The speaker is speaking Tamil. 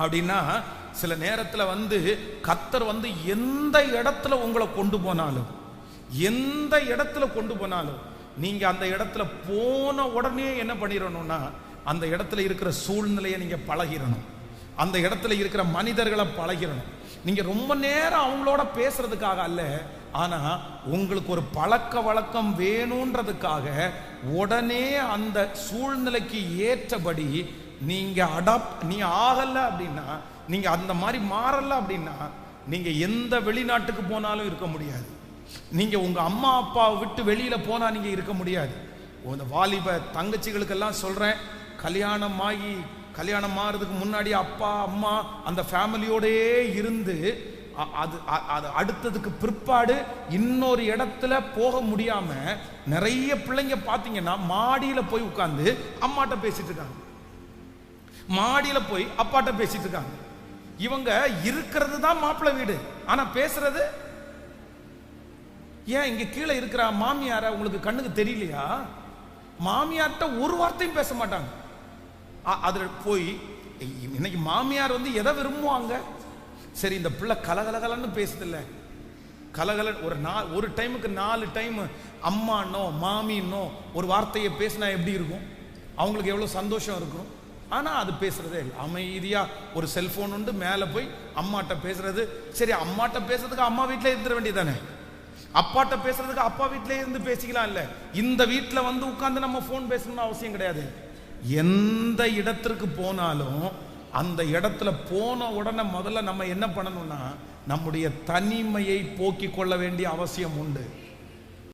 அப்படின்னா சில நேரத்தில் வந்து கர்த்தர் வந்து எந்த இடத்துல உங்களை கொண்டு போனாலும், எந்த இடத்துல கொண்டு போனாலும் நீங்க அந்த இடத்துல போன உடனே என்ன பண்ணிடணும்னா, அந்த இடத்துல இருக்கிற சூழ்நிலையை நீங்க பழகிடணும், அந்த இடத்துல இருக்கிற மனிதர்களை பழகிடணும். நீங்க ரொம்ப நேரம் அவங்களோட பேசுறதுக்காக அல்ல, ஆனா உங்களுக்கு ஒரு பழக்க வழக்கம் வேணும்ன்றதுக்காக உடனே அந்த சூழ்நிலைக்கு ஏற்றபடி நீங்க நீ ஆகல அப்படின்னா, நீங்க அந்த மாதிரி மாறல அப்படின்னா, நீங்க எந்த வெளிநாட்டுக்கு போனாலும் இருக்க முடியாது. நீங்க உங்க அம்மா அப்பாவை விட்டு வெளியில போனா நீங்க இருக்க முடியாது. இந்த வாலிப தங்கச்சிகளுக்கெல்லாம் சொல்றேன், கல்யாணம் ஆகிறதுக்கு முன்னாடி அப்பா அம்மா அந்த ஃபேமிலியோடயே இருந்து அது அடுத்ததுக்கு பிற்பாடு இன்னொரு இடத்துல போக முடியாம நிறைய பிள்ளைங்க பார்த்தீங்கன்னா மாடியில போய் உட்கார்ந்து அம்மாட்ட பேசிட்டு இருக்காங்க, மாடியில போய் அப்பாட்ட பேசிட்டு இருக்காங்க. இவங்க இருக்கிறது தான் மாப்பிள்ளை வீடு, ஆனா பேசுறது ஏன் இங்க கீழே இருக்கிற மாமியார உங்களுக்கு கண்ணுக்கு தெரியலையா? மாமியார்ட்ட ஒரு வார்த்தையும் பேச மாட்டாங்க. அதுல போய் இன்னைக்கு மாமியார் வந்து எதை விரும்புவாங்க? சரி, இந்த பிள்ளை கலகலகலன்னு பேசுதில்ல, கலகல ஒரு டைமுக்கு 4 டைம் அம்மானோ மாமின்னோ ஒரு வார்த்தையை பேசினா எப்படி இருக்கும்? அவங்களுக்கு எவ்வளவு சந்தோஷம் இருக்கும். ஆனா அது பேசுறதே இல்லை, அமைதியா ஒரு செல்போன் உண்டு, மேல போய் அம்மாட்ட பேசுறது. சரி, அம்மாட்ட பேசுறதுக்கு அம்மா வீட்டிலே இருந்துட வேண்டியதானே, அப்பாட்ட பேசுறதுக்கு அப்பா வீட்டிலே இருந்து பேசிக்கலாம். இல்ல, இந்த வீட்டுல வந்து உட்கார்ந்து நம்ம போன் பேசணும்னு அவசியம் கிடையாது. எந்த இடத்திற்கு போனாலும் அந்த இடத்துல போன உடனே முதல்ல நம்ம என்ன பண்ணணும்னா, நம்முடைய தனிமையை போக்கிக் கொள்ள வேண்டிய அவசியம் உண்டு.